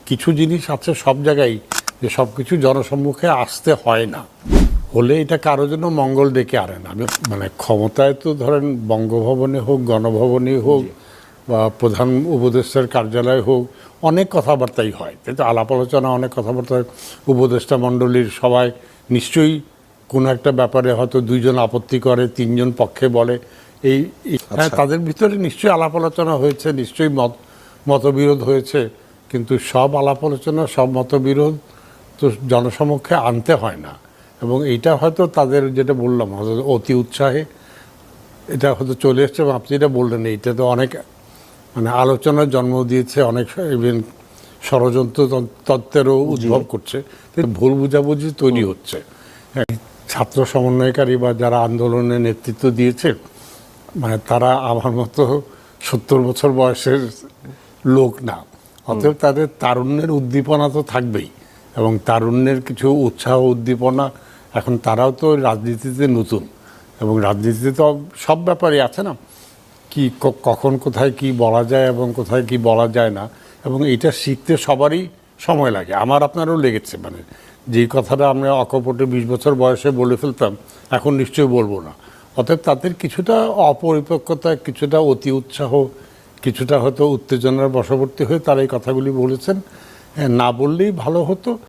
কিছু জিনিস আছে সব জায়গায় যে সব কিছু জনসম্মুখে আসতে হয় না, হলে এটা কারোর জন্য মঙ্গল ডেকে আনে না। মানে ক্ষমতায় তো ধরেন বঙ্গভবনে হোক, গণভবনে হোক, বা প্রধান উপদেষ্টার কার্যালয় হোক, অনেক কথাবার্তাই হয়, তাই তো আলাপ আলোচনা, অনেক কথাবার্তা হয়। উপদেষ্টা মণ্ডলীর সবাই নিশ্চয়ই কোনো একটা ব্যাপারে হয়তো দুইজন আপত্তি করে, তিনজন পক্ষে বলে, হ্যাঁ, তাদের ভিতরে নিশ্চয়ই আলাপ আলোচনা হয়েছে, নিশ্চয়ই মতবিরোধ হয়েছে, কিন্তু সব আলাপ আলোচনা, সব মতবিরোধ তো জনসমক্ষে আনতে হয় না। এবং এইটা হয়তো তাদের, যেটা বললাম, হয়তো অতি উৎসাহে এটা হয়তো চলে এসছে। এবং আপনি যেটা বললেন, এইটা তো অনেক মানে আলোচনার জন্ম দিয়েছে, অনেক ইভেন ষড়যন্ত্র তত্ত্বেরও উদ্ভব করছে, ভুল বুঝাবুঝি তৈরি হচ্ছে। হ্যাঁ, ছাত্র সমন্বয়কারী বা যারা আন্দোলনের নেতৃত্ব দিয়েছে, মানে তারা আমার মতো 70 বছর বয়সের লোক না, অতএব তাদের তারুণ্যের উদ্দীপনা তো থাকবেই, এবং তারুণ্যের কিছু উৎসাহ উদ্দীপনা। এখন তারাও তো রাজনীতিতে নতুন, এবং রাজনীতিতে তো সব ব্যাপারই আছে না, কি কখন কোথায় কি বলা যায় এবং কোথায় কি বলা যায় না, এবং এটা শিখতে সবারই সময় লাগে। আমার আপনারও লেগেছে, মানে যেই কথাটা আমরা অকপটে 20 বছর বয়সে বলে ফেলতাম, এখন নিশ্চয়ই বলবো না। অতএব তাদের কিছুটা অপরিপক্কতা, কিছুটা অতি উৎসাহ, কিছুটা হয়তো উত্তেজনার বশবর্তী হয়ে তারা এই কথাগুলি বলেছেন। না বললেই ভালো হতো।